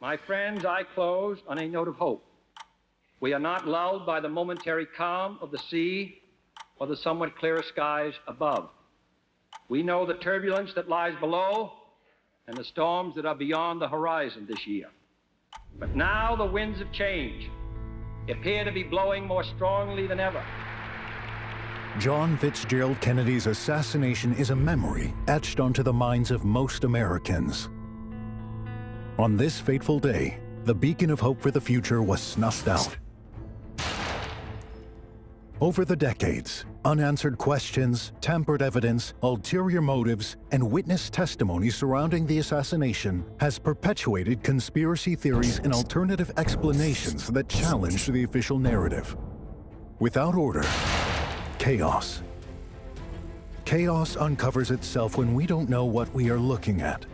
My friends, I close on a note of hope. We are not lulled by the momentary calm of the sea or the somewhat clearer skies above. We know the turbulence that lies below and the storms that are beyond the horizon this year. But now the winds of change appear to be blowing more strongly than ever. John Fitzgerald Kennedy's assassination is a memory etched onto the minds of most Americans. On this fateful day, the beacon of hope for the future was snuffed out. Over the decades, unanswered questions, tampered evidence, ulterior motives, and witness testimony surrounding the assassination has perpetuated conspiracy theories and alternative explanations that challenge the official narrative. Without order, chaos. Chaos uncovers itself when we don't know what we are looking at.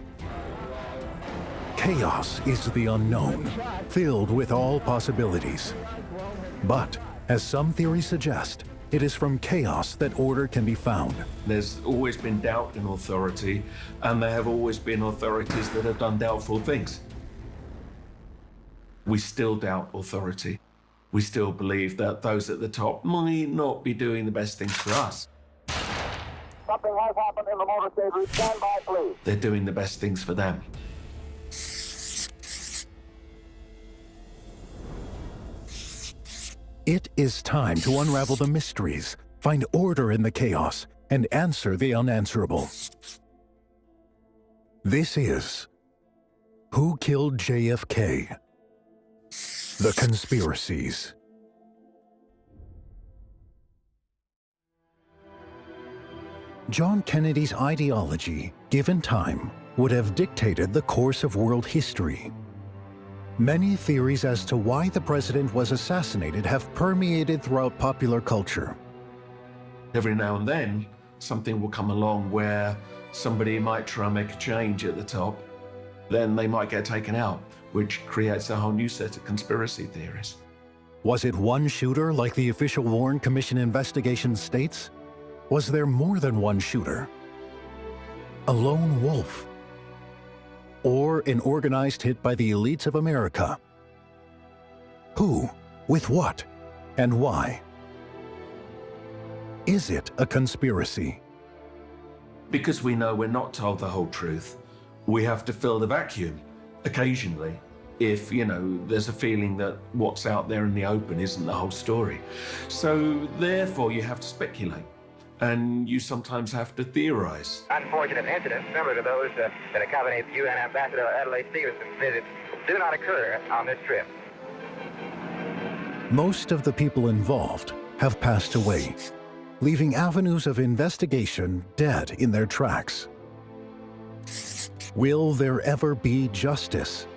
Chaos is the unknown, filled with all possibilities. But, as some theories suggest, it is from chaos that order can be found. There's always been doubt in authority, and there have always been authorities that have done doubtful things. We still doubt authority. We still believe that those at the top might not be doing the best things for us. Something has happened in the motor stage. Stand by, please. They're doing the best things for them. It is time to unravel the mysteries, find order in the chaos, and answer the unanswerable. This is Who Killed JFK? The Conspiracies. John Kennedy's ideology, given time, would have dictated the course of world history. Many theories as to why the president was assassinated have permeated throughout popular culture. Every now and then, something will come along where somebody might try and make a change at the top. Then they might get taken out, which creates a whole new set of conspiracy theories. Was it one shooter like the official Warren Commission investigation states? Was there more than one shooter? A lone wolf? Or an organized hit by the elites of America? Who, with what, and why? Is it a conspiracy? Because we know we're not told the whole truth, we have to fill the vacuum occasionally if, there's a feeling that what's out there in the open isn't the whole story. So therefore you have to speculate. And you sometimes have to theorize. Unfortunate incidents similar to those that accompanied UN Ambassador Adelaide Stevenson's visits do not occur on this trip. Most of the people involved have passed away, leaving avenues of investigation dead in their tracks. Will there ever be justice?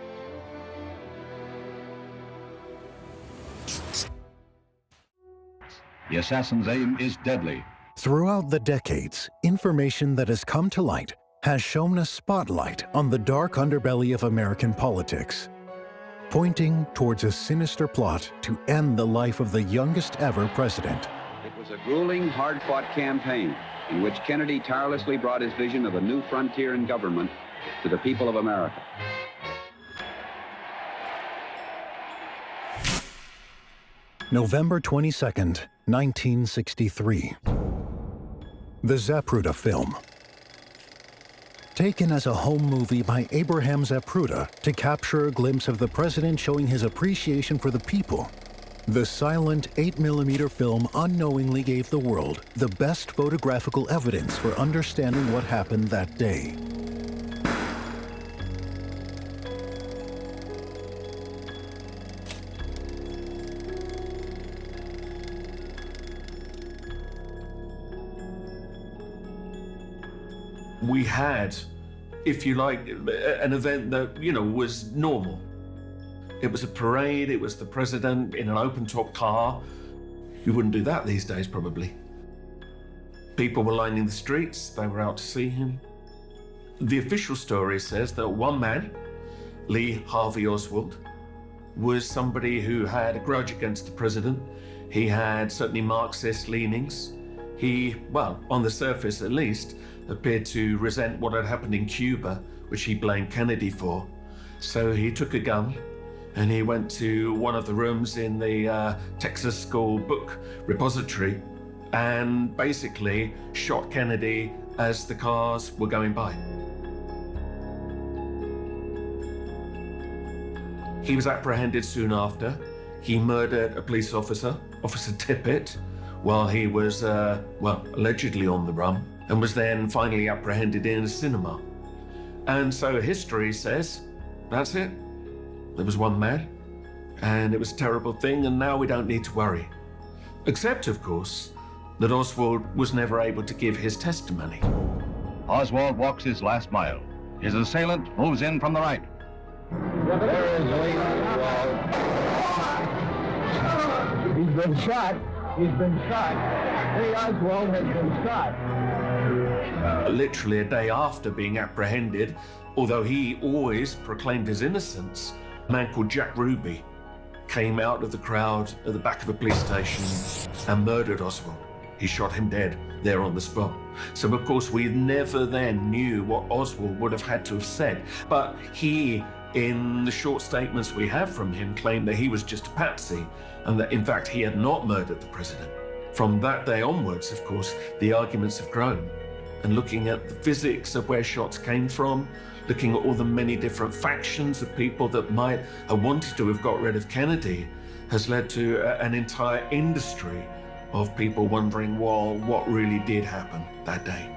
The assassin's aim is deadly. Throughout the decades, information that has come to light has shown a spotlight on the dark underbelly of American politics, pointing towards a sinister plot to end the life of the youngest ever president. It was a grueling, hard-fought campaign in which Kennedy tirelessly brought his vision of a new frontier in government to the people of America. November 22nd, 1963. The Zapruder film. Taken as a home movie by Abraham Zapruder to capture a glimpse of the president showing his appreciation for the people, the silent 8mm film unknowingly gave the world the best photographical evidence for understanding what happened that day. We had, if you like, an event that, was normal. It was a parade, it was the president in an open-top car. You wouldn't do that these days, probably. People were lining the streets, they were out to see him. The official story says that one man, Lee Harvey Oswald, was somebody who had a grudge against the president. He had certainly Marxist leanings. He, well, on the surface at least, appeared to resent what had happened in Cuba, which he blamed Kennedy for. So he took a gun and he went to one of the rooms in the Texas School Book Repository and basically shot Kennedy as the cars were going by. He was apprehended soon after. He murdered a police officer, Officer Tippett, while he was, allegedly on the run, and was then finally apprehended in a cinema. And so history says, that's it. There was one man, and it was a terrible thing, and now we don't need to worry. Except, of course, that Oswald was never able to give his testimony. Oswald walks his last mile. His assailant moves in from the right. There is Lee Oswald. He's been shot. He's been shot. Lee Oswald has been shot. Literally a day after being apprehended, although he always proclaimed his innocence, a man called Jack Ruby came out of the crowd at the back of a police station and murdered Oswald. He shot him dead there on the spot. So of course we never then knew what Oswald would have had to have said. But he, in the short statements we have from him, claimed that he was just a patsy and that in fact he had not murdered the president. From that day onwards, of course, the arguments have grown. And looking at the physics of where shots came from, looking at all the many different factions of people that might have wanted to have got rid of Kennedy, has led to an entire industry of people wondering, well, what really did happen that day.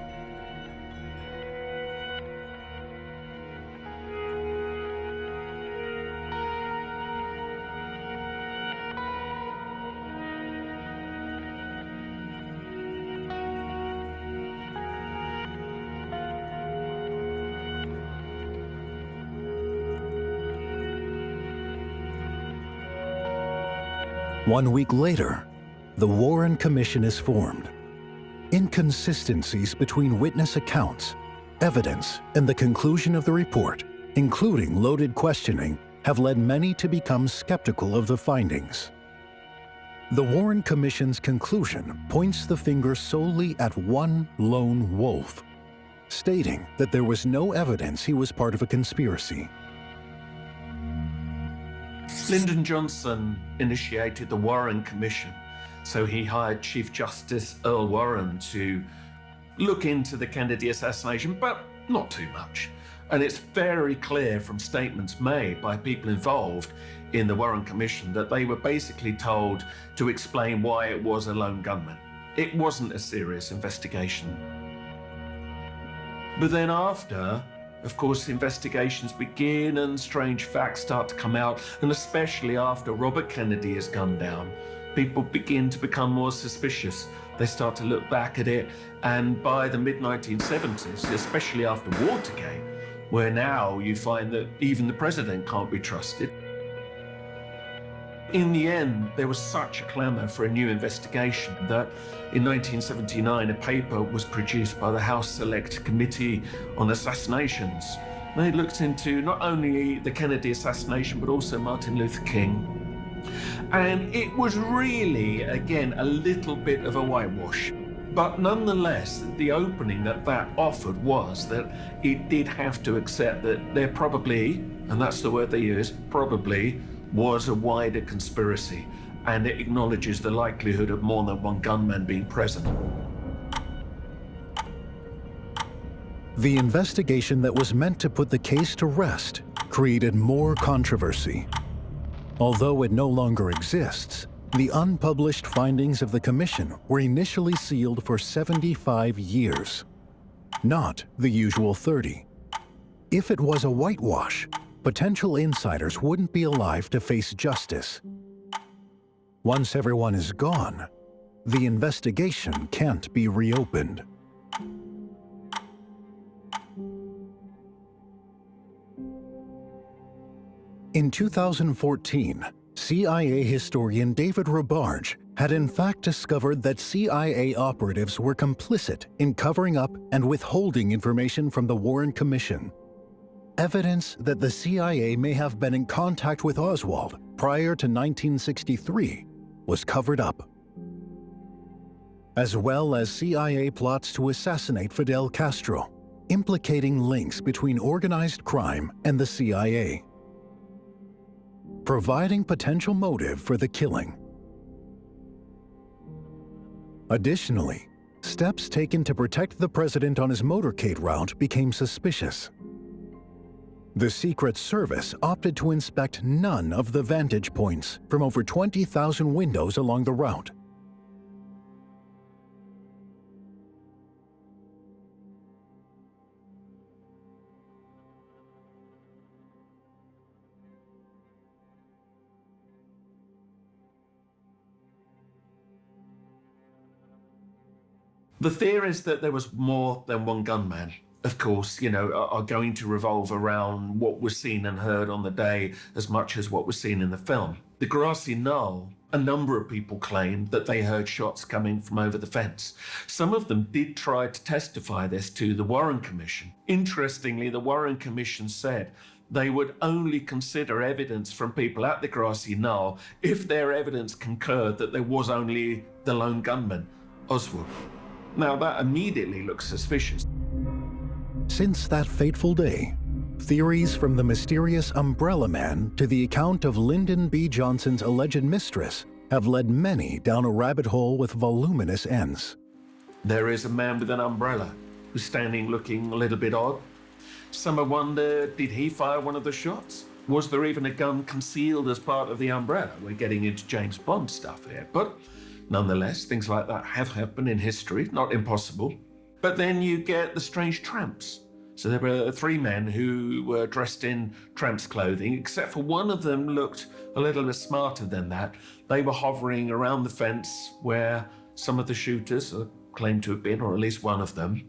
One week later, the Warren Commission is formed. Inconsistencies between witness accounts, evidence, and the conclusion of the report, including loaded questioning, have led many to become skeptical of the findings. The Warren Commission's conclusion points the finger solely at one lone wolf, stating that there was no evidence he was part of a conspiracy. Lyndon Johnson initiated the Warren Commission, so he hired Chief Justice Earl Warren to look into the Kennedy assassination, but not too much. And it's very clear from statements made by people involved in the Warren Commission that they were basically told to explain why it was a lone gunman. It wasn't a serious investigation. But then after, of course, investigations begin and strange facts start to come out, and especially after Robert Kennedy is gunned down, people begin to become more suspicious. They start to look back at it, and by the mid-1970s, especially after Watergate, where now you find that even the president can't be trusted. In the end, there was such a clamor for a new investigation that in 1979, a paper was produced by the House Select Committee on Assassinations. They looked into not only the Kennedy assassination, but also Martin Luther King. And it was really, again, a little bit of a whitewash. But nonetheless, the opening that offered was that it did have to accept that there probably, and that's the word they use, probably, was a wider conspiracy, and it acknowledges the likelihood of more than one gunman being present. The investigation that was meant to put the case to rest created more controversy. Although it no longer exists, the unpublished findings of the commission were initially sealed for 75 years, not the usual 30. If it was a whitewash, potential insiders wouldn't be alive to face justice. Once everyone is gone, the investigation can't be reopened. In 2014, CIA historian David Robarge had in fact discovered that CIA operatives were complicit in covering up and withholding information from the Warren Commission. Evidence that the CIA may have been in contact with Oswald prior to 1963 was covered up, as well as CIA plots to assassinate Fidel Castro, implicating links between organized crime and the CIA. providing potential motive for the killing. Additionally, steps taken to protect the president on his motorcade route became suspicious. The Secret Service opted to inspect none of the vantage points from over 20,000 windows along the route. The theories that there was more than one gunman, of course, are going to revolve around what was seen and heard on the day as much as what was seen in the film. The grassy knoll, a number of people claimed that they heard shots coming from over the fence. Some of them did try to testify this to the Warren Commission. Interestingly, the Warren Commission said they would only consider evidence from people at the grassy knoll if their evidence concurred that there was only the lone gunman, Oswald. Now, that immediately looks suspicious. Since that fateful day, theories from the mysterious Umbrella Man to the account of Lyndon B. Johnson's alleged mistress have led many down a rabbit hole with voluminous ends. There is a man with an umbrella who's standing looking a little bit odd. Some have wondered, did he fire one of the shots? Was there even a gun concealed as part of the umbrella? We're getting into James Bond stuff here, but nonetheless, things like that have happened in history, not impossible. But then you get the strange tramps. So there were 3 men who were dressed in tramps' clothing, except for one of them looked a little bit smarter than that. They were hovering around the fence where some of the shooters claimed to have been, or at least one of them.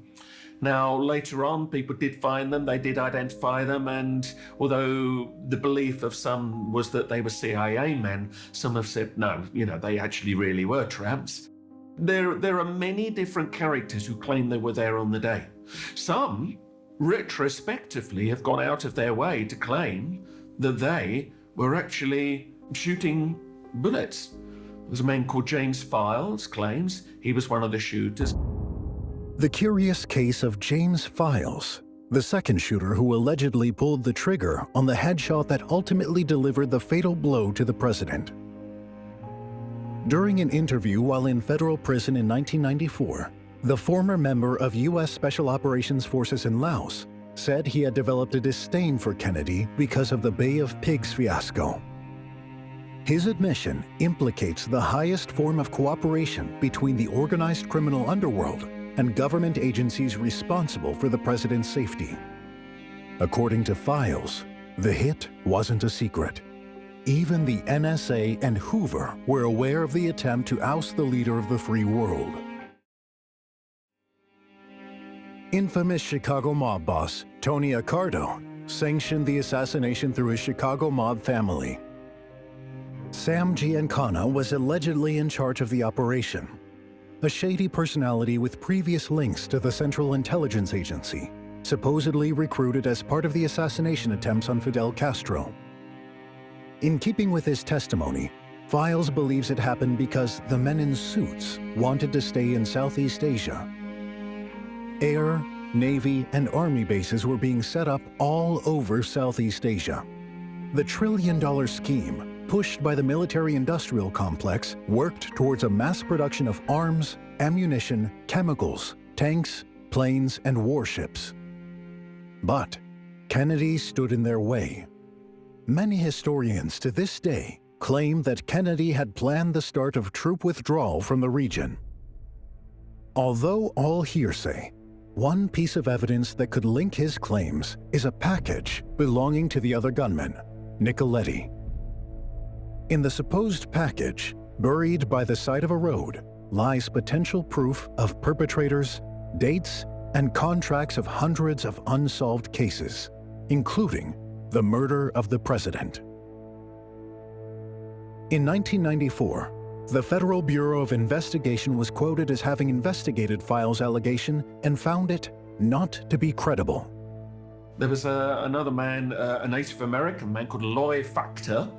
Now, later on, people did find them, they did identify them, and although the belief of some was that they were CIA men, some have said, no, they actually really were tramps. There are many different characters who claim they were there on the day. Some, retrospectively, have gone out of their way to claim that they were actually shooting bullets. There's a man called James Files claims he was one of the shooters. The curious case of James Files, the second shooter who allegedly pulled the trigger on the headshot that ultimately delivered the fatal blow to the president. During an interview while in federal prison in 1994, the former member of U.S. Special Operations Forces in Laos said he had developed a disdain for Kennedy because of the Bay of Pigs fiasco. His admission implicates the highest form of cooperation between the organized criminal underworld and government agencies responsible for the president's safety. According to Files, the hit wasn't a secret. Even the NSA and Hoover were aware of the attempt to oust the leader of the free world. Infamous Chicago mob boss Tony Accardo sanctioned the assassination through his Chicago mob family. Sam Giancana was allegedly in charge of the operation, a shady personality with previous links to the Central Intelligence Agency, supposedly recruited as part of the assassination attempts on Fidel Castro. In keeping with his testimony, Files believes it happened because the men in suits wanted to stay in Southeast Asia. Air, Navy, and Army bases were being set up all over Southeast Asia. The trillion-dollar scheme, pushed by the military-industrial complex, worked towards a mass production of arms, ammunition, chemicals, tanks, planes, and warships. But Kennedy stood in their way. Many historians to this day claim that Kennedy had planned the start of troop withdrawal from the region. Although all hearsay, one piece of evidence that could link his claims is a package belonging to the other gunman, Nicoletti. In the supposed package, buried by the side of a road, lies potential proof of perpetrators, dates, and contracts of hundreds of unsolved cases, including the murder of the president. In 1994, the Federal Bureau of Investigation was quoted as having investigated Files' allegation and found it not to be credible. There was another man, a Native American man called Loy Factor,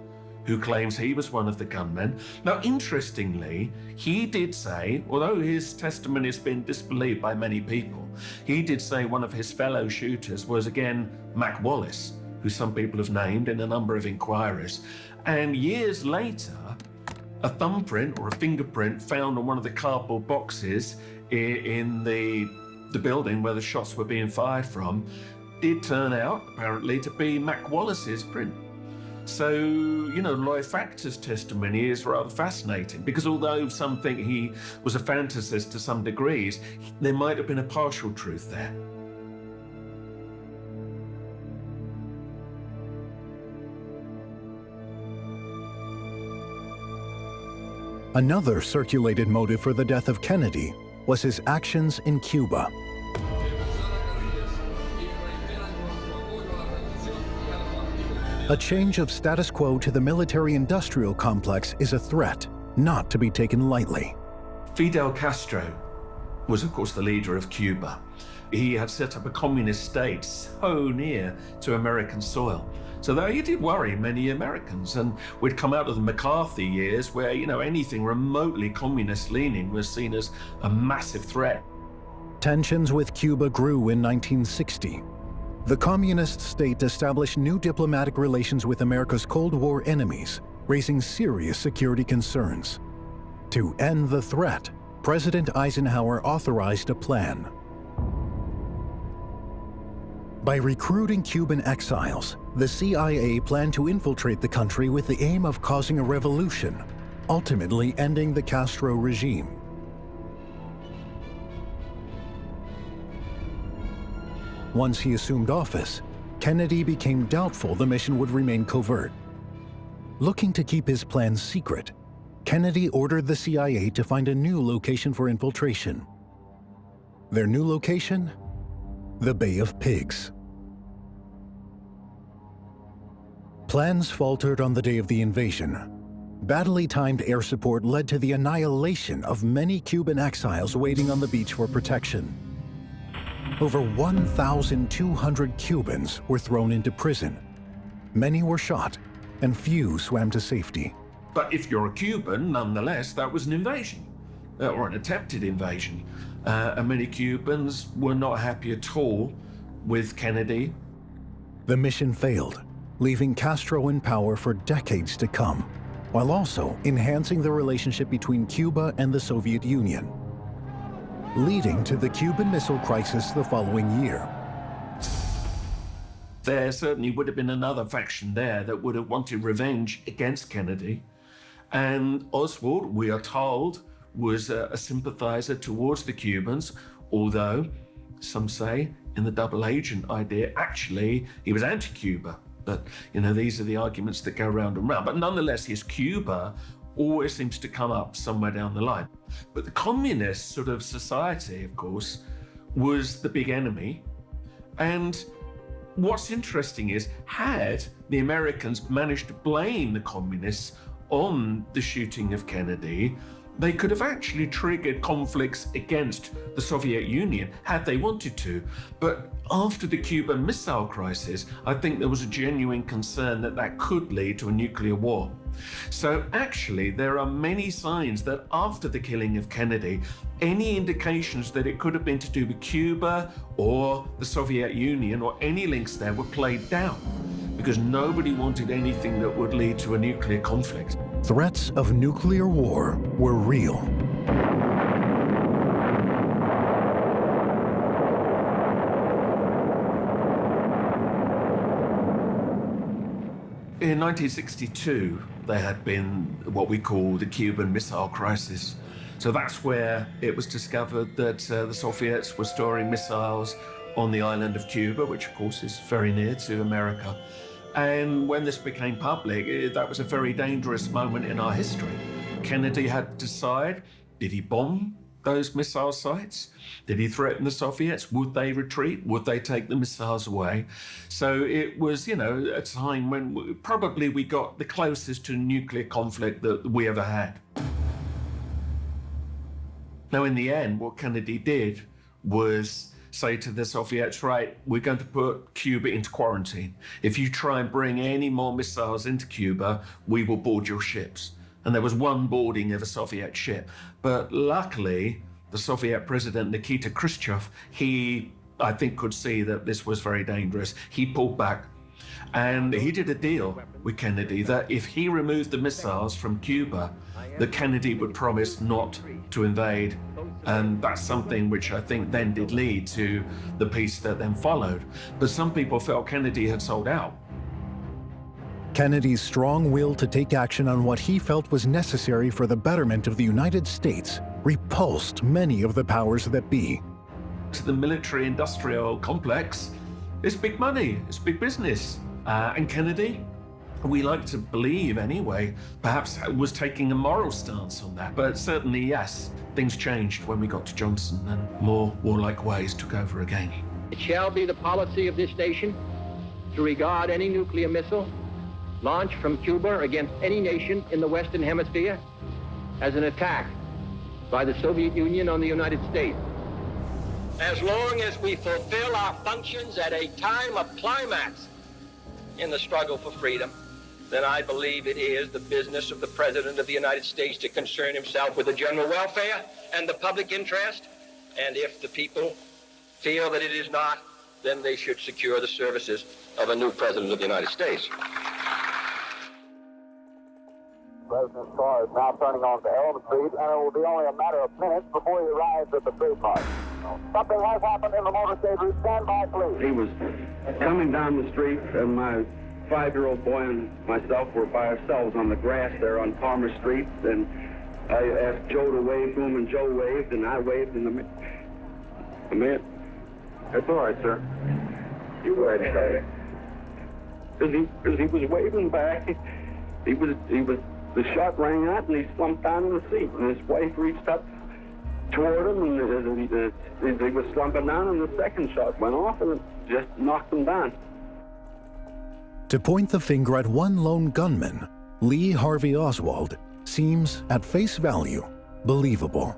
who claims he was one of the gunmen. Now, interestingly, he did say, although his testimony has been disbelieved by many people, he did say one of his fellow shooters was, again, Mac Wallace, who some people have named in a number of inquiries. And years later, a thumbprint or a fingerprint found on one of the cardboard boxes in the building where the shots were being fired from did turn out, apparently, to be Mac Wallace's print. So, you know, Lloyd Factor's testimony is rather fascinating because although some think he was a fantasist to some degrees, there might have been a partial truth there. Another circulated motive for the death of Kennedy was his actions in Cuba. A change of status quo to the military-industrial complex is a threat not to be taken lightly. Fidel Castro was, of course, the leader of Cuba. He had set up a communist state so near to American soil. So that he did worry many Americans, and we'd come out of the McCarthy years where, you know, anything remotely communist-leaning was seen as a massive threat. Tensions with Cuba grew in 1960. The communist state established new diplomatic relations with America's Cold War enemies, raising serious security concerns. To end the threat, President Eisenhower authorized a plan. By recruiting Cuban exiles, the CIA planned to infiltrate the country with the aim of causing a revolution, ultimately ending the Castro regime. Once he assumed office, Kennedy became doubtful the mission would remain covert. Looking to keep his plans secret, Kennedy ordered the CIA to find a new location for infiltration. Their new location? The Bay of Pigs. Plans faltered on the day of the invasion. Badly timed air support led to the annihilation of many Cuban exiles waiting on the beach for protection. Over 1,200 Cubans were thrown into prison. Many were shot, and few swam to safety. But if you're a Cuban, nonetheless, that was an invasion, or an attempted invasion. And many Cubans were not happy at all with Kennedy. The mission failed, leaving Castro in power for decades to come, while also enhancing the relationship between Cuba and the Soviet Union, leading to the Cuban Missile Crisis the following year. There certainly would have been another faction there that would have wanted revenge against Kennedy. And Oswald, we are told, was a sympathizer towards the Cubans, although some say in the double agent idea, actually, he was anti-Cuba. But, you know, these are the arguments that go round and round. But nonetheless, his Cuba always seems to come up somewhere down the line. But the communist sort of society, of course, was the big enemy. And what's interesting is, had the Americans managed to blame the communists on the shooting of Kennedy, they could have actually triggered conflicts against the Soviet Union had they wanted to. But after the Cuban Missile Crisis, I think there was a genuine concern that that could lead to a nuclear war. So actually, there are many signs that after the killing of Kennedy, any indications that it could have been to do with Cuba or the Soviet Union or any links there were played down, because nobody wanted anything that would lead to a nuclear conflict. Threats of nuclear war were real. In 1962, there had been what we call the Cuban Missile Crisis. So that's where it was discovered that the Soviets were storing missiles on the island of Cuba, which of course is very near to America. And when this became public, that was a very dangerous moment in our history. Kennedy had to decide, did he bomb those missile sites? Did he threaten the Soviets? Would they retreat? Would they take the missiles away? So it was, you know, a time when probably we got the closest to nuclear conflict that we ever had. Now, in the end, what Kennedy did was say to the Soviets, right, we're going to put Cuba into quarantine. If you try and bring any more missiles into Cuba, we will board your ships. And there was one boarding of a Soviet ship. But luckily, the Soviet president, Nikita Khrushchev, he, I think, could see that this was very dangerous. He pulled back. And he did a deal with Kennedy that if he removed the missiles from Cuba, that Kennedy would promise not to invade. And that's something which I think then did lead to the peace that then followed. But some people felt Kennedy had sold out. Kennedy's strong will to take action on what he felt was necessary for the betterment of the United States repulsed many of the powers that be. To the military-industrial complex, it's big money, it's big business. And Kennedy, we like to believe anyway, perhaps was taking a moral stance on that. But certainly, yes, things changed when we got to Johnson and more warlike ways took over again. It shall be the policy of this nation to regard any nuclear missile launched from Cuba against any nation in the Western Hemisphere as an attack by the Soviet Union on the United States. As long as we fulfill our functions at a time of climax in the struggle for freedom, then I believe it is the business of the President of the United States to concern himself with the general welfare and the public interest. And if the people feel that it is not, then they should secure the services of a new President of the United States. The President's car is now turning onto Elm Street, and it will be only a matter of minutes before he arrives at the trademark. Something has happened in the motorcade route. Stand by, please. He was coming down the street, and my 5-year-old boy and myself were by ourselves on the grass there on Palmer Street, and I asked Joe to wave to him, and Joe waved, and I waved, and the man, that's all right, sir. You go ahead, sir. As he was waving back, the shot rang out, and he slumped down in the seat, and his wife reached up toward him, and as he was slumping down, and the second shot went off, and it just knocked him down. To point the finger at one lone gunman, Lee Harvey Oswald, seems, at face value, believable,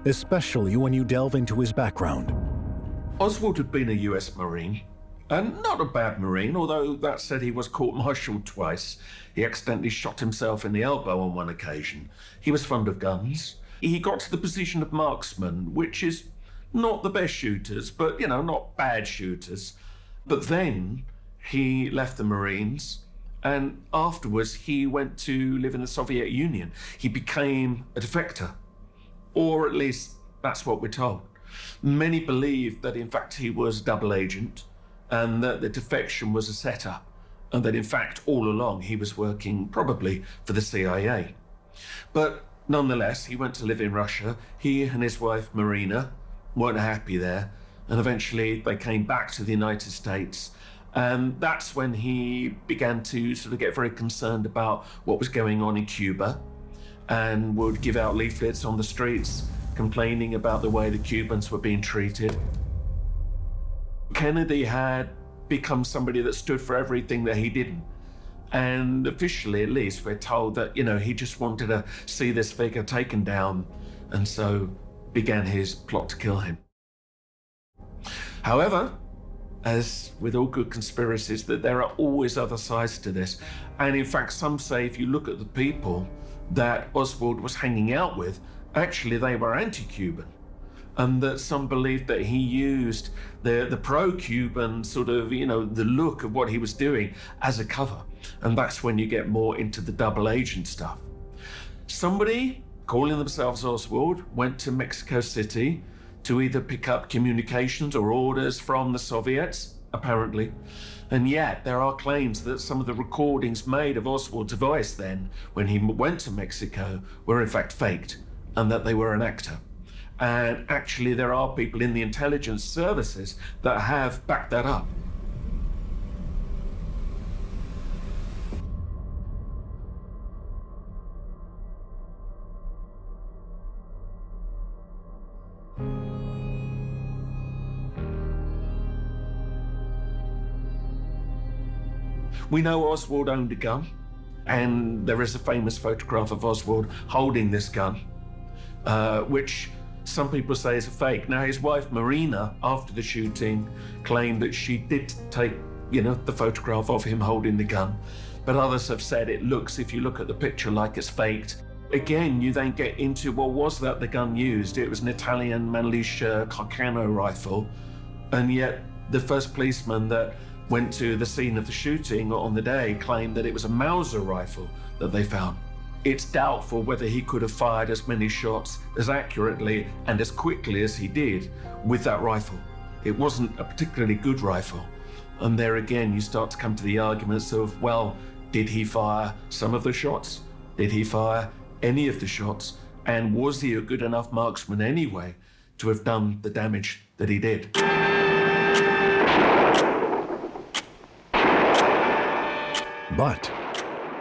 especially when you delve into his background. Oswald had been a US Marine, and not a bad Marine, although that said he was court-martialed twice. He accidentally shot himself in the elbow on one occasion. He was fond of guns. He got to the position of marksman, which is not the best shooters, but, not bad shooters. But then he left the Marines, and afterwards he went to live in the Soviet Union. He became a defector, or at least that's what we're told. Many believe that in fact he was a double agent, and that the defection was a setup, and that in fact all along he was working probably for the CIA. But nonetheless, he went to live in Russia. He and his wife Marina weren't happy there, and eventually they came back to the United States. And that's when he began to sort of get very concerned about what was going on in Cuba, and would give out leaflets on the streets complaining about the way the Cubans were being treated. Kennedy had become somebody that stood for everything that he didn't. And officially, at least, we're told that, he just wanted to see this figure taken down, and so began his plot to kill him. However, as with all good conspiracies, that there are always other sides to this. And in fact, some say if you look at the people that Oswald was hanging out with, actually they were anti-Cuban. And that some believed that he used the pro-Cuban sort of, the look of what he was doing as a cover. And that's when you get more into the double agent stuff. Somebody calling themselves Oswald went to Mexico City to either pick up communications or orders from the Soviets, apparently. And yet there are claims that some of the recordings made of Oswald's voice then, when he went to Mexico, were in fact faked, and that they were an actor. And actually there are people in the intelligence services that have backed that up. We know Oswald owned a gun, and there is a famous photograph of Oswald holding this gun, which some people say is a fake. Now, his wife, Marina, after the shooting, claimed that she did take, the photograph of him holding the gun. But others have said it looks, if you look at the picture, like it's faked. Again, you then get into, well, was that the gun used? It was an Italian Manliscia Carcano rifle. And yet the first policeman that went to the scene of the shooting on the day, claimed that it was a Mauser rifle that they found. It's doubtful whether he could have fired as many shots as accurately and as quickly as he did with that rifle. It wasn't a particularly good rifle. And there again, you start to come to the arguments of, well, did he fire some of the shots? Did he fire any of the shots? And was he a good enough marksman anyway to have done the damage that he did? But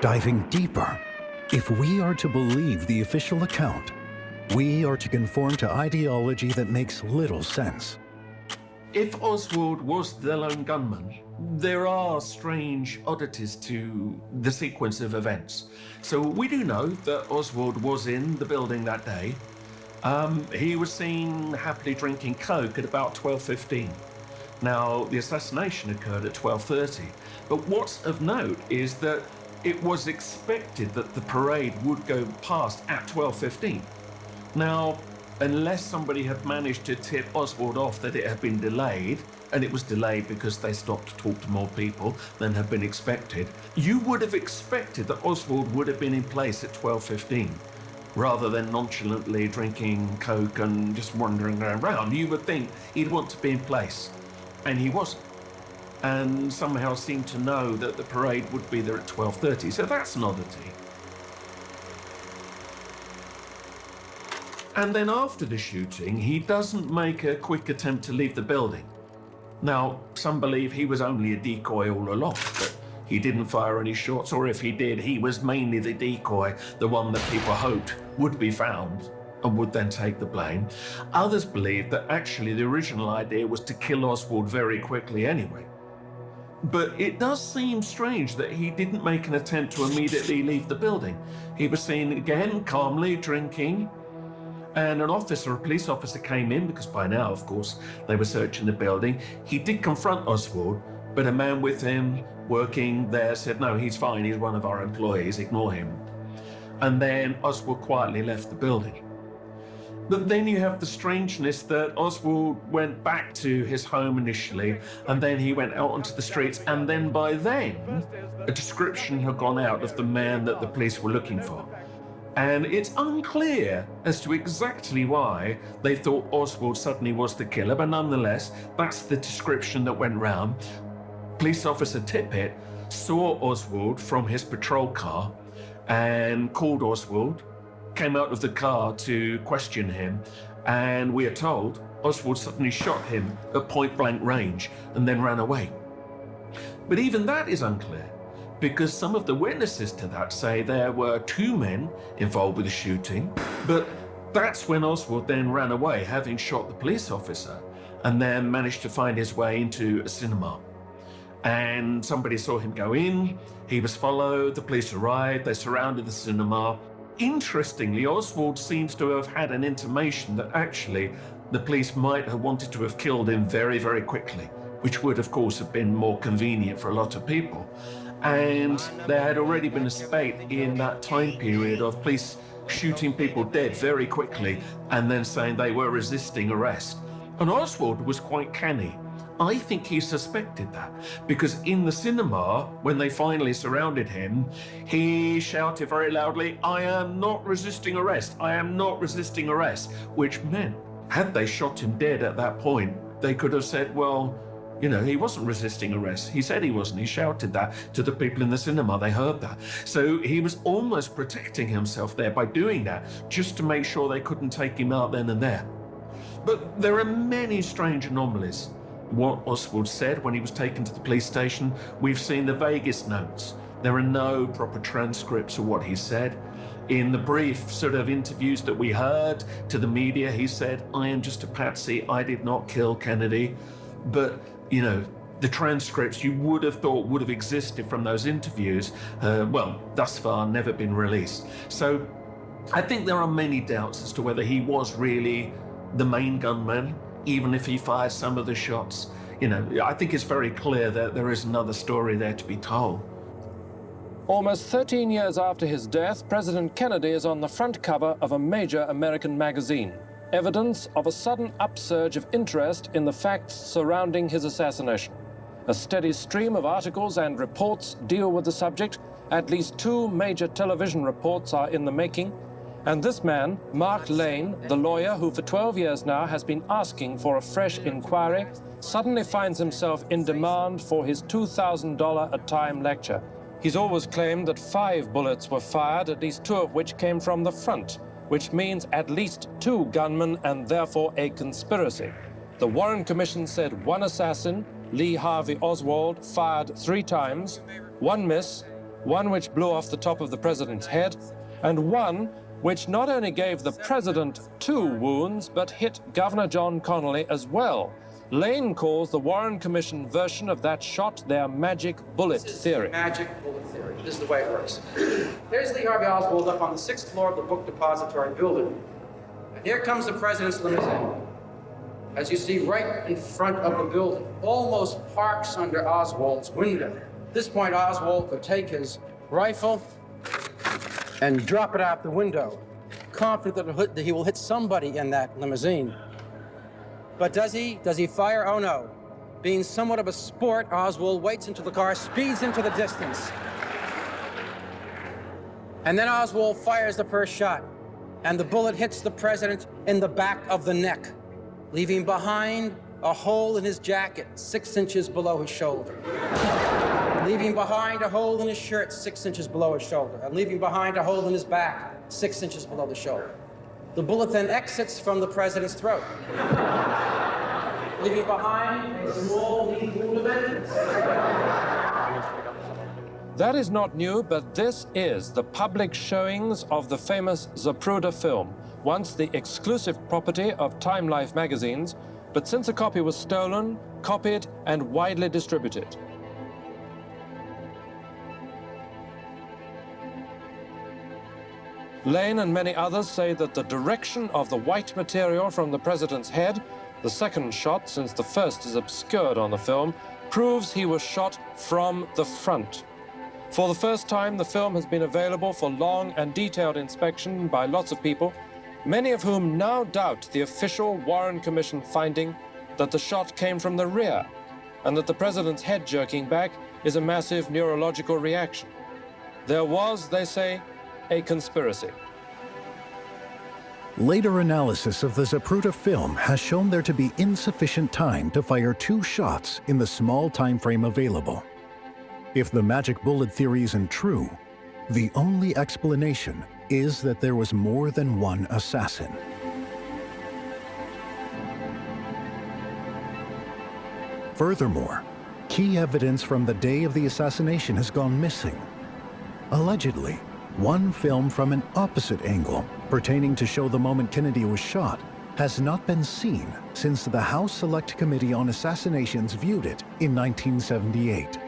diving deeper, if we are to believe the official account, we are to conform to ideology that makes little sense. If Oswald was the lone gunman, there are strange oddities to the sequence of events. So we do know that Oswald was in the building that day. He was seen happily drinking Coke at about 12:15. Now, the assassination occurred at 12:30, but what's of note is that it was expected that the parade would go past at 12:15. Now, unless somebody had managed to tip Oswald off that it had been delayed, and it was delayed because they stopped to talk to more people than had been expected, you would have expected that Oswald would have been in place at 12:15, rather than nonchalantly drinking Coke and just wandering around. You would think he'd want to be in place, and he wasn't. And somehow seemed to know that the parade would be there at 12:30, so that's an oddity. And then after the shooting, he doesn't make a quick attempt to leave the building. Now, some believe he was only a decoy all along, that he didn't fire any shots, or if he did, he was mainly the decoy, the one that people hoped would be found and would then take the blame. Others believe that actually the original idea was to kill Oswald very quickly anyway. But it does seem strange that he didn't make an attempt to immediately leave the building. He was seen again calmly drinking, and an officer, a police officer, came in, because by now, of course, they were searching the building. He did confront Oswald, but a man with him working there said, no, he's fine, he's one of our employees, ignore him. And then Oswald quietly left the building. But then you have the strangeness that Oswald went back to his home initially, and then he went out onto the streets, and then by then, a description had gone out of the man that the police were looking for. And it's unclear as to exactly why they thought Oswald suddenly was the killer, but nonetheless, that's the description that went round. Police officer Tippett saw Oswald from his patrol car and called Oswald, came out of the car to question him, and we are told Oswald suddenly shot him at point-blank range and then ran away. But even that is unclear, because some of the witnesses to that say there were two men involved with the shooting, but that's when Oswald then ran away, having shot the police officer, and then managed to find his way into a cinema. And somebody saw him go in, he was followed, the police arrived, they surrounded the cinema. Interestingly, Oswald seems to have had an intimation that actually the police might have wanted to have killed him very, very quickly, which would, of course, have been more convenient for a lot of people. And there had already been a spate in that time period of police shooting people dead very quickly and then saying they were resisting arrest. And Oswald was quite canny. I think he suspected that, because in the cinema, when they finally surrounded him, he shouted very loudly, "I am not resisting arrest, I am not resisting arrest," which meant, had they shot him dead at that point, they could have said, well, you know, he wasn't resisting arrest. He said he wasn't. He shouted that to the people in the cinema. They heard that. So he was almost protecting himself there by doing that, just to make sure they couldn't take him out then and there. But there are many strange anomalies. What Oswald said when he was taken to the police station, we've seen the vaguest notes. There are no proper transcripts of what he said. In the brief sort of interviews that we heard to the media, he said, "I am just a patsy. I did not kill Kennedy." But, you know, the transcripts you would have thought would have existed from those interviews, well, thus far never been released. So I think there are many doubts as to whether he was really the main gunman, even if he fired some of the shots. You know, I think it's very clear that there is another story there to be told. Almost 13 years after his death, President Kennedy is on the front cover of a major American magazine. Evidence of a sudden upsurge of interest in the facts surrounding his assassination. A steady stream of articles and reports deal with the subject. At least 2 major television reports are in the making. And this man, Mark Lane, the lawyer who for 12 years now has been asking for a fresh inquiry, suddenly finds himself in demand for his $2,000 a time lecture. He's always claimed that 5 bullets were fired, at least 2 of which came from the front, which means at least 2 gunmen and therefore a conspiracy. The Warren Commission said 1 assassin, Lee Harvey Oswald, fired 3 times, 1 miss, 1 which blew off the top of the president's head, and 1 which not only gave the president 2 wounds, but hit Governor John Connally as well. Lane calls the Warren Commission version of that shot their magic bullet theory. Magic bullet theory. This is the way it works. Here's Lee Harvey Oswald up on the 6th floor of the book depository building. And here comes the president's limousine. As you see, right in front of the building, almost parks under Oswald's window. At this point, Oswald could take his rifle and drop it out the window, confident that he will hit somebody in that limousine. But does he? Does he fire? Oh no. Being somewhat of a sport, Oswald waits until the car speeds into the distance. And then Oswald fires the first shot, and the bullet hits the president in the back of the neck, leaving behind a hole in his jacket 6 inches below his shoulder. Leaving behind a hole in his shirt 6 inches below his shoulder, and leaving behind a hole in his back 6 inches below the shoulder. The bullet then exits from the president's throat, leaving behind a small bleeding wound of entrance. That is not new, but this is the public showings of the famous Zapruder film, once the exclusive property of Time Life magazines, but since a copy was stolen, copied, and widely distributed. Lane and many others say that the direction of the white material from the president's head, the second shot since the first is obscured on the film, proves he was shot from the front. For the first time, the film has been available for long and detailed inspection by lots of people, many of whom now doubt the official Warren Commission finding that the shot came from the rear and that the president's head jerking back is a massive neurological reaction. There was, they say, a conspiracy. Later analysis of the Zapruder film has shown there to be insufficient time to fire 2 shots in the small time frame available. If the magic bullet theory isn't true, the only explanation is that there was more than 1 assassin. Furthermore, key evidence from the day of the assassination has gone missing. Allegedly, 1 film from an opposite angle, pertaining to show the moment Kennedy was shot, has not been seen since the House Select Committee on Assassinations viewed it in 1978.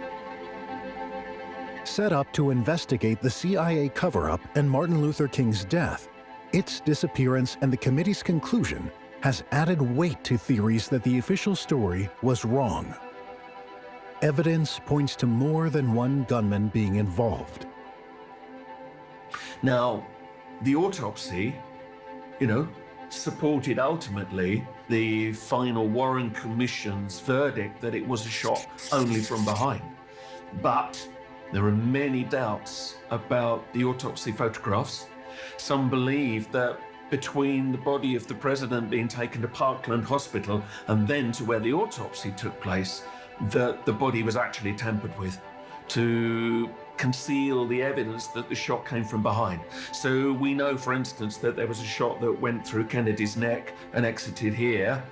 Set up to investigate the CIA cover-up and Martin Luther King's death, its disappearance and the committee's conclusion has added weight to theories that the official story was wrong. Evidence points to more than 1 gunman being involved. Now, the autopsy, supported ultimately the final Warren Commission's verdict that it was a shot only from behind. But there are many doubts about the autopsy photographs. Some believe that between the body of the president being taken to Parkland Hospital and then to where the autopsy took place, that the body was actually tampered with to conceal the evidence that the shot came from behind. So we know, for instance, that there was a shot that went through Kennedy's neck and exited here.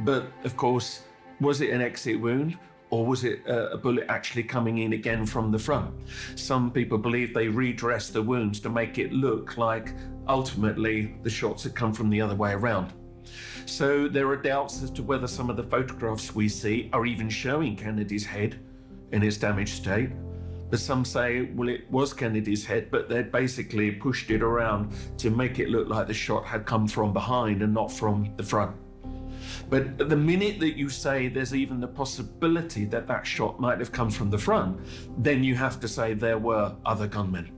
But of course, was it an exit wound? Or was it a bullet actually coming in again from the front? Some people believe they redressed the wounds to make it look like ultimately the shots had come from the other way around. So there are doubts as to whether some of the photographs we see are even showing Kennedy's head in its damaged state. But some say, well, it was Kennedy's head, but they'd basically pushed it around to make it look like the shot had come from behind and not from the front. But the minute that you say there's even the possibility that that shot might have come from the front, then you have to say there were other gunmen.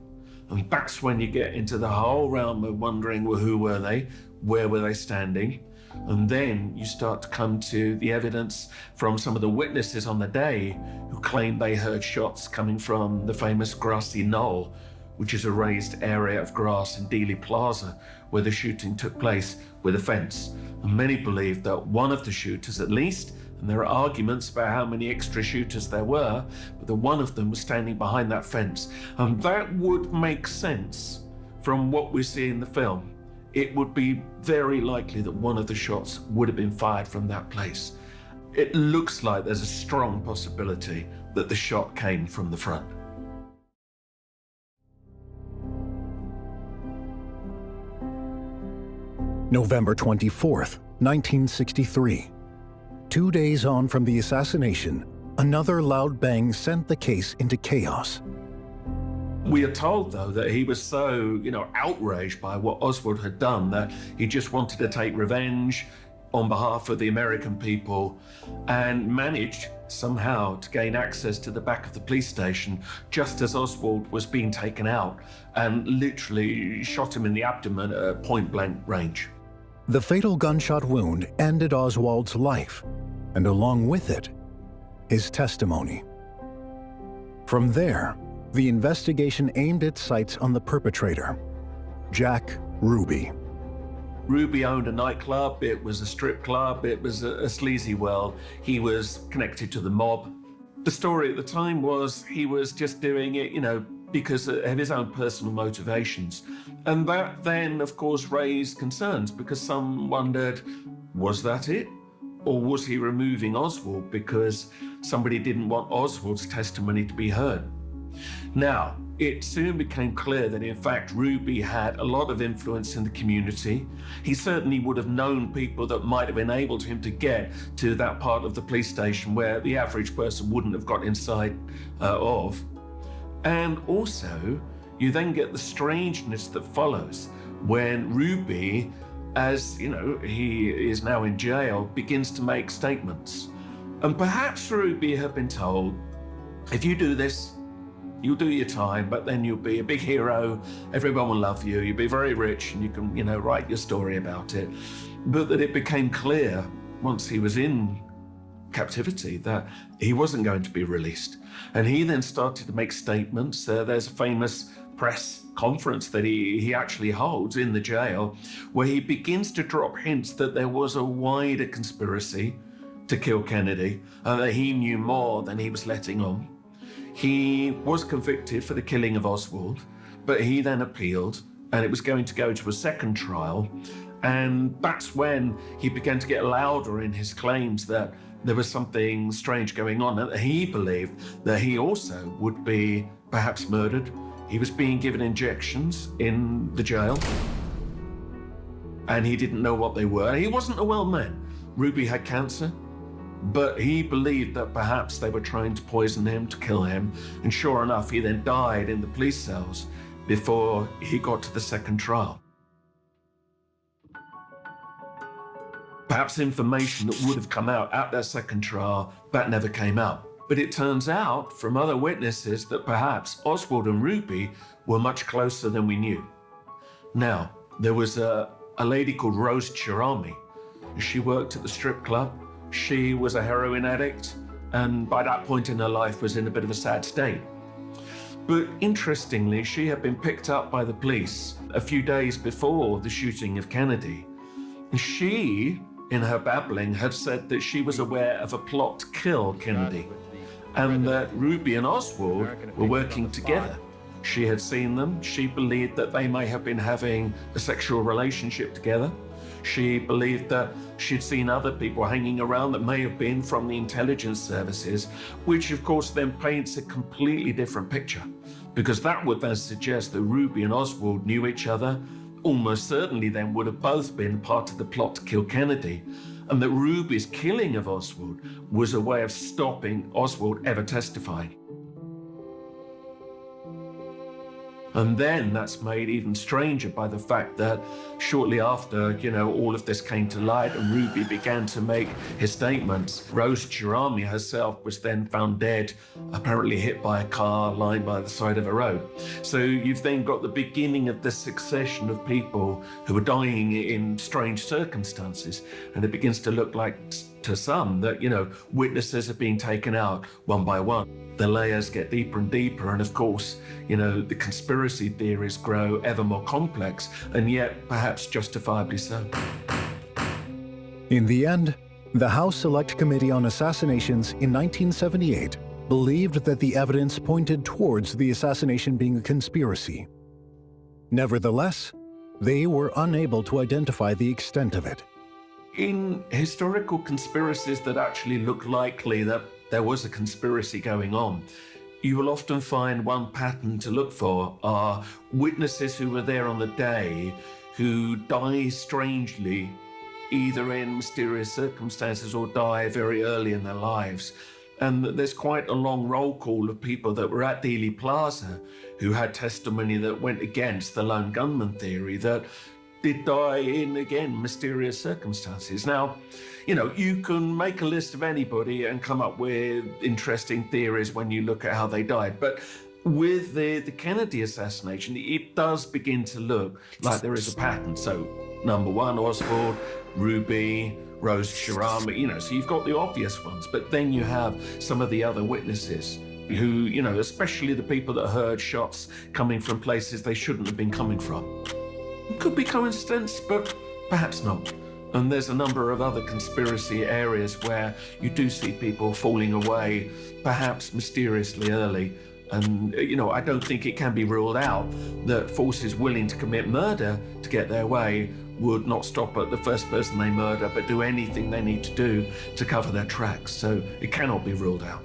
I mean, that's when you get into the whole realm of wondering, well, who were they? Where were they standing? And then you start to come to the evidence from some of the witnesses on the day who claimed they heard shots coming from the famous grassy knoll, which is a raised area of grass in Dealey Plaza where the shooting took place with a fence. And many believe that one of the shooters at least, and there are arguments about how many extra shooters there were, but that one of them was standing behind that fence. And that would make sense from what we see in the film. It would be very likely that one of the shots would have been fired from that place. It looks like there's a strong possibility that the shot came from the front. November 24th, 1963. 2 days on from the assassination, another loud bang sent the case into chaos. We are told, though, that he was so, outraged by what Oswald had done that he just wanted to take revenge on behalf of the American people and managed somehow to gain access to the back of the police station just as Oswald was being taken out and literally shot him in the abdomen at point-blank range. The fatal gunshot wound ended Oswald's life, and along with it, his testimony. From there, the investigation aimed its sights on the perpetrator, Jack Ruby. Ruby owned a nightclub, it was a strip club, it was a sleazy world. He was connected to the mob. The story at the time was he was just doing it, because of his own personal motivations. And that then, of course, raised concerns because some wondered, was that it? Or was he removing Oswald because somebody didn't want Oswald's testimony to be heard? Now, it soon became clear that in fact Ruby had a lot of influence in the community. He certainly would have known people that might have enabled him to get to that part of the police station where the average person wouldn't have got inside of. And also, you then get the strangeness that follows when Ruby, as he is now in jail, begins to make statements. And perhaps Ruby had been told, if you do this, you'll do your time, but then you'll be a big hero, everyone will love you, you'll be very rich, and you can, write your story about it. But that it became clear, once he was in captivity, that he wasn't going to be released. And he then started to make statements. There's a famous press conference that he actually holds in the jail, where he begins to drop hints that there was a wider conspiracy to kill Kennedy, and that he knew more than he was letting on. He was convicted for the killing of Oswald, but he then appealed, and it was going to go to a second trial. And that's when he began to get louder in his claims that there was something strange going on, and he believed that he also would be perhaps murdered. He was being given injections in the jail, and he didn't know what they were. He wasn't a well man. Ruby had cancer, but he believed that perhaps they were trying to poison him to kill him. And sure enough, he then died in the police cells before he got to the second trial. Perhaps information that would have come out at that second trial, that never came out. But it turns out from other witnesses that perhaps Oswald and Ruby were much closer than we knew. Now, there was a lady called Rose Chirami. She worked at the strip club. She was a heroin addict, and by that point in her life was in a bit of a sad state. But interestingly, she had been picked up by the police a few days before the shooting of Kennedy. She, in her babbling, had said that she was aware of a plot to kill Kennedy, and that Ruby and Oswald were working together. She had seen them. She believed that they may have been having a sexual relationship together. She believed that she'd seen other people hanging around that may have been from the intelligence services, which of course then paints a completely different picture, because that would then suggest that Ruby and Oswald knew each other, almost certainly then would have both been part of the plot to kill Kennedy, and that Ruby's killing of Oswald was a way of stopping Oswald ever testifying. And then that's made even stranger by the fact that shortly after, all of this came to light and Ruby began to make his statements, Rose Girami herself was then found dead, apparently hit by a car lying by the side of a road. So you've then got the beginning of this succession of people who are dying in strange circumstances. And it begins to look like to some that, witnesses are being taken out one by one. The layers get deeper and deeper, and of course, the conspiracy theories grow ever more complex, and yet perhaps justifiably so. In the end, the House Select Committee on Assassinations in 1978 believed that the evidence pointed towards the assassination being a conspiracy. Nevertheless, they were unable to identify the extent of it. In historical conspiracies that actually look likely that there was a conspiracy going on, you will often find one pattern to look for are witnesses who were there on the day who die strangely, either in mysterious circumstances or die very early in their lives. And there's quite a long roll call of people that were at Dealey Plaza who had testimony that went against the lone gunman theory that did die in, again, mysterious circumstances. Now, you can make a list of anybody and come up with interesting theories when you look at how they died. But with the Kennedy assassination, it does begin to look like there is a pattern. So, number one, Oswald, Ruby, Rose Girami, so you've got the obvious ones. But then you have some of the other witnesses who, especially the people that heard shots coming from places they shouldn't have been coming from. Could be coincidence, but perhaps not. And there's a number of other conspiracy areas where you do see people falling away, perhaps mysteriously early. And, I don't think it can be ruled out that forces willing to commit murder to get their way would not stop at the first person they murder, but do anything they need to do to cover their tracks. So it cannot be ruled out.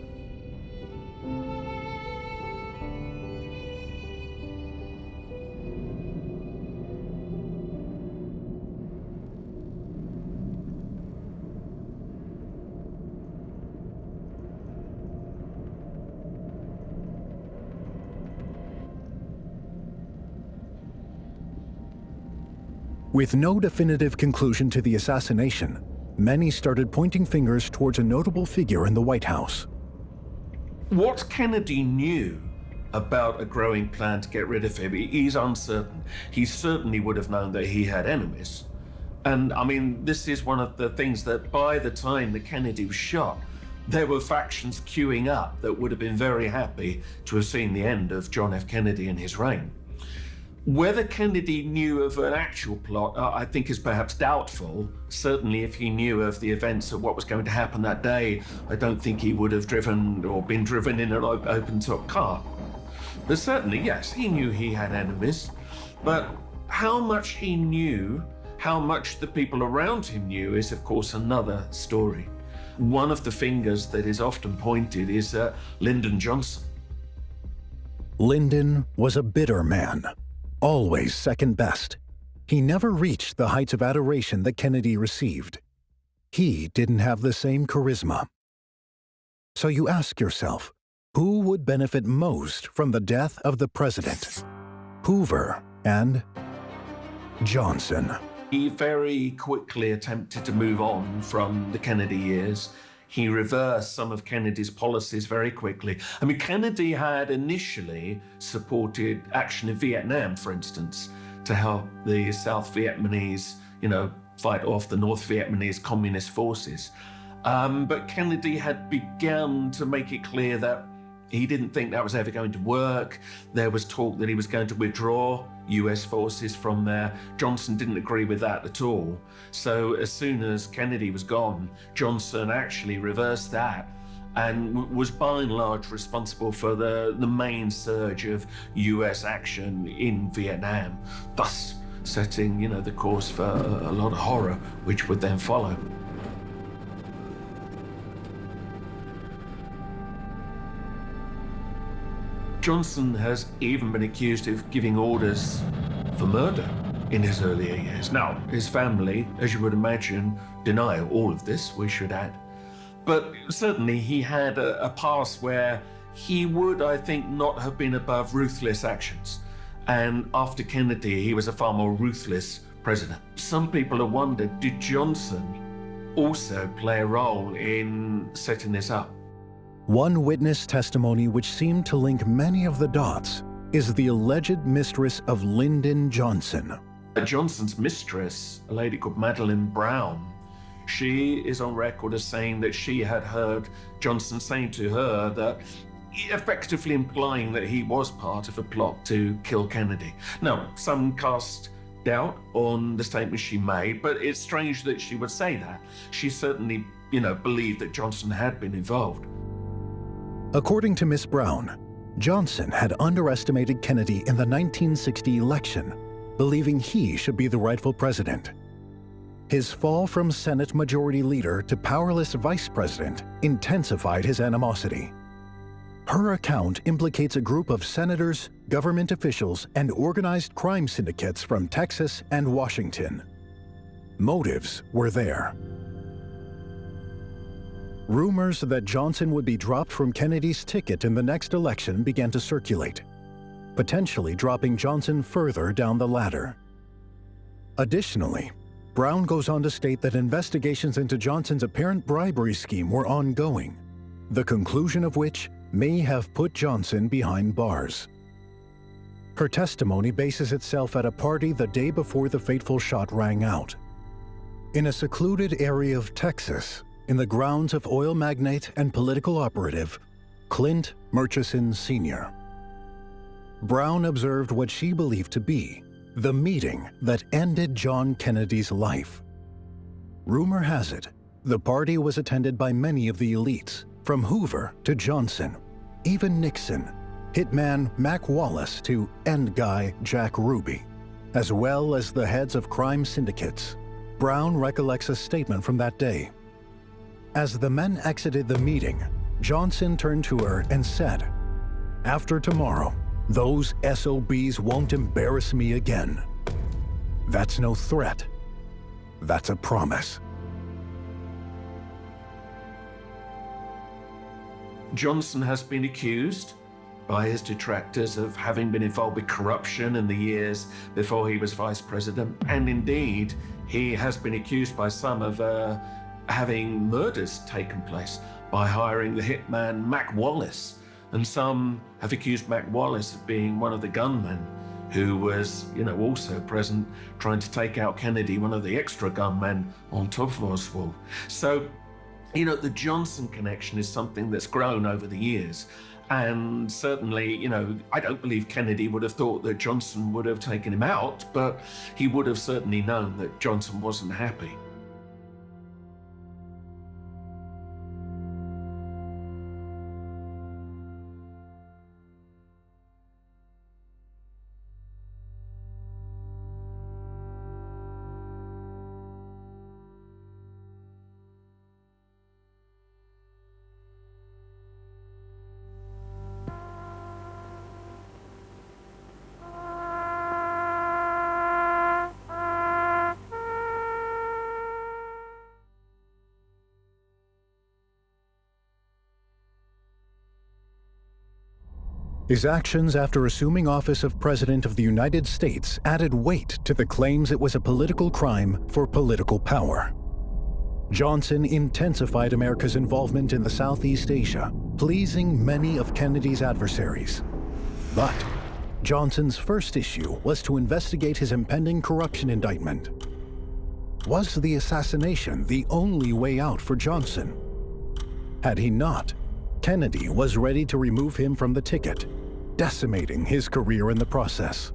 With no definitive conclusion to the assassination, many started pointing fingers towards a notable figure in the White House. What Kennedy knew about a growing plan to get rid of him is uncertain. He certainly would have known that he had enemies. And this is one of the things that by the time that Kennedy was shot, there were factions queuing up that would have been very happy to have seen the end of John F. Kennedy and his reign. Whether Kennedy knew of an actual plot, I think is perhaps doubtful. Certainly if he knew of the events of what was going to happen that day, I don't think he would have driven or been driven in an open-top car. But certainly, yes, he knew he had enemies. But how much he knew, how much the people around him knew is, of course, another story. One of the fingers that is often pointed is at Lyndon Johnson. Lyndon was a bitter man. Always second best. He never reached the heights of adoration that Kennedy received. He didn't have the same charisma. So you ask yourself, who would benefit most from the death of the president? Hoover and Johnson. He very quickly attempted to move on from the Kennedy years. He reversed some of Kennedy's policies very quickly. Kennedy had initially supported action in Vietnam, for instance, to help the South Vietnamese, fight off the North Vietnamese communist forces. But Kennedy had begun to make it clear that he didn't think that was ever going to work. There was talk that he was going to withdraw US forces from there. Johnson didn't agree with that at all. So as soon as Kennedy was gone, Johnson actually reversed that and was by and large responsible for the main surge of US action in Vietnam, thus setting, the course for a lot of horror, which would then follow. Johnson has even been accused of giving orders for murder in his earlier years. Now, his family, as you would imagine, deny all of this, we should add. But certainly he had a past where he would, I think, not have been above ruthless actions. And after Kennedy, he was a far more ruthless president. Some people have wondered, did Johnson also play a role in setting this up? One witness testimony which seemed to link many of the dots is the alleged mistress of Lyndon Johnson. Johnson's mistress, a lady called Madeline Brown, she is on record as saying that she had heard Johnson saying to her that, effectively implying that he was part of a plot to kill Kennedy. Now, some cast doubt on the statement she made, but it's strange that she would say that. She certainly, believed that Johnson had been involved. According to Miss Brown, Johnson had underestimated Kennedy in the 1960 election, believing he should be the rightful president. His fall from Senate Majority Leader to powerless Vice President intensified his animosity. Her account implicates a group of senators, government officials, and organized crime syndicates from Texas and Washington. Motives were there. Rumors that Johnson would be dropped from Kennedy's ticket in the next election began to circulate, potentially dropping Johnson further down the ladder. Additionally, Brown goes on to state that investigations into Johnson's apparent bribery scheme were ongoing, the conclusion of which may have put Johnson behind bars. Her testimony bases itself at a party the day before the fateful shot rang out. In a secluded area of Texas, in the grounds of oil magnate and political operative Clint Murchison Sr. Brown observed what she believed to be the meeting that ended John Kennedy's life. Rumor has it, the party was attended by many of the elites, from Hoover to Johnson, even Nixon, hitman Mac Wallace to end guy Jack Ruby, as well as the heads of crime syndicates. Brown recollects a statement from that day. As the men exited the meeting, Johnson turned to her and said, "After tomorrow, those SOBs won't embarrass me again." That's no threat. That's a promise. Johnson has been accused by his detractors of having been involved with corruption in the years before he was vice president. And indeed, he has been accused by some of having murders taken place by hiring the hitman Mac Wallace. And some have accused Mac Wallace of being one of the gunmen who was, also present trying to take out Kennedy, one of the extra gunmen on top of Oswald. So, the Johnson connection is something that's grown over the years. And certainly, I don't believe Kennedy would have thought that Johnson would have taken him out, but he would have certainly known that Johnson wasn't happy. His actions after assuming office of President of the United States added weight to the claims it was a political crime for political power. Johnson intensified America's involvement in the Southeast Asia, pleasing many of Kennedy's adversaries. But Johnson's first issue was to investigate his impending corruption indictment. Was the assassination the only way out for Johnson? Had he not, Kennedy was ready to remove him from the ticket, decimating his career in the process.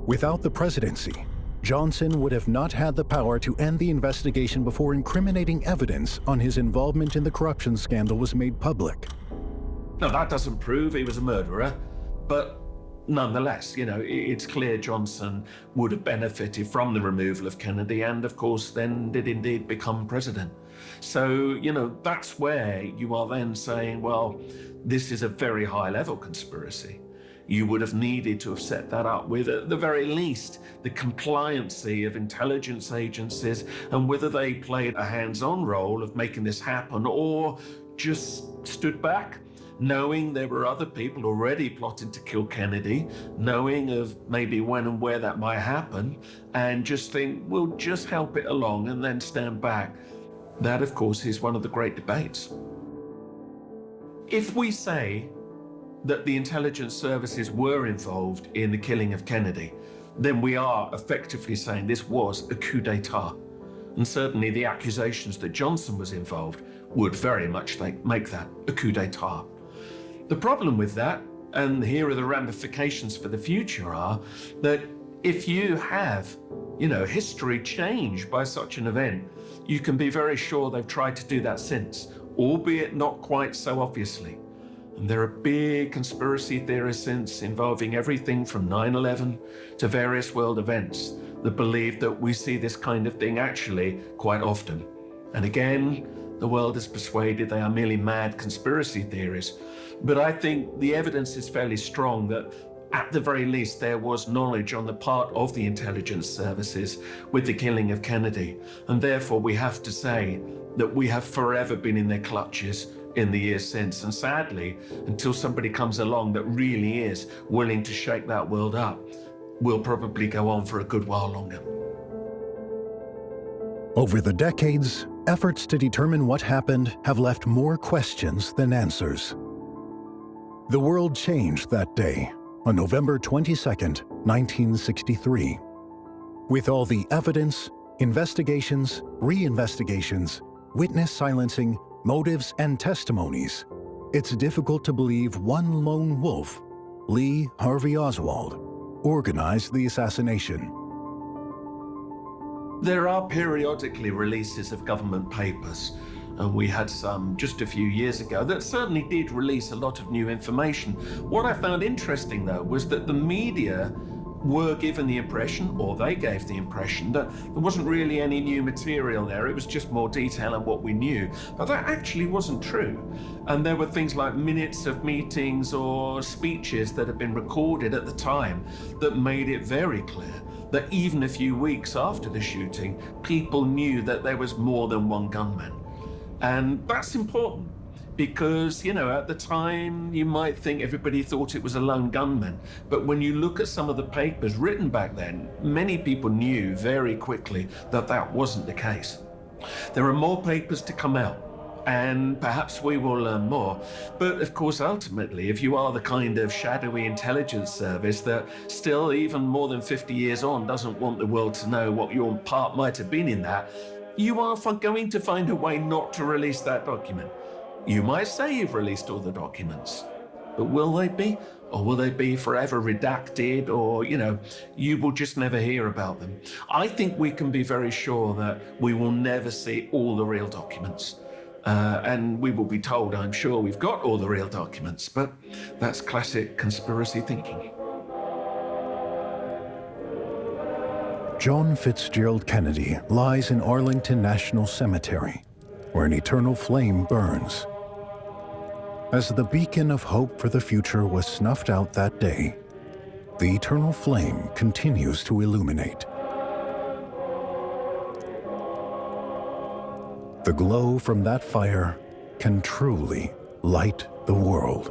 Without the presidency, Johnson would have not had the power to end the investigation before incriminating evidence on his involvement in the corruption scandal was made public. Now, that doesn't prove he was a murderer, but nonetheless, it's clear Johnson would have benefited from the removal of Kennedy and, of course, then did indeed become president. So, that's where you are then saying, well, this is a very high-level conspiracy. You would have needed to have set that up with, at the very least, the compliancy of intelligence agencies and whether they played a hands-on role of making this happen or just stood back knowing there were other people already plotting to kill Kennedy, knowing of maybe when and where that might happen, and just think, we'll just help it along and then stand back. That, of course, is one of the great debates. If we say that the intelligence services were involved in the killing of Kennedy, then we are effectively saying this was a coup d'etat. And certainly the accusations that Johnson was involved would very much make that a coup d'etat. The problem with that, and here are the ramifications for the future, are that if you have, history changed by such an event, you can be very sure they've tried to do that since, albeit not quite so obviously. And there are big conspiracy theories since involving everything from 9/11 to various world events that believe that we see this kind of thing actually quite often. And again, the world is persuaded they are merely mad conspiracy theories. But I think the evidence is fairly strong that at the very least there was knowledge on the part of the intelligence services with the killing of Kennedy. And therefore we have to say that we have forever been in their clutches in the years since. And sadly, until somebody comes along that really is willing to shake that world up, we'll probably go on for a good while longer. Over the decades, efforts to determine what happened have left more questions than answers. The world changed that day, on November 22nd, 1963. With all the evidence, investigations, re-investigations, witness silencing, motives, and testimonies, it's difficult to believe one lone wolf, Lee Harvey Oswald, organized the assassination. There are periodically releases of government papers, and we had some just a few years ago that certainly did release a lot of new information. What I found interesting, though, was that the media were given the impression, or they gave the impression, that there wasn't really any new material there. It was just more detail on what we knew. But that actually wasn't true. And there were things like minutes of meetings or speeches that had been recorded at the time that made it very clear that even a few weeks after the shooting, people knew that there was more than one gunman. And that's important. Because, at the time, you might think everybody thought it was a lone gunman. But when you look at some of the papers written back then, many people knew very quickly that that wasn't the case. There are more papers to come out, and perhaps we will learn more. But of course, ultimately, if you are the kind of shadowy intelligence service that still, even more than 50 years on, doesn't want the world to know what your part might have been in that, you are going to find a way not to release that document. You might say you've released all the documents, but will they be? Or will they be forever redacted? Or, you will just never hear about them. I think we can be very sure that we will never see all the real documents. And we will be told, I'm sure, we've got all the real documents, but that's classic conspiracy thinking. John Fitzgerald Kennedy lies in Arlington National Cemetery, where an eternal flame burns. As the beacon of hope for the future was snuffed out that day, the eternal flame continues to illuminate. The glow from that fire can truly light the world.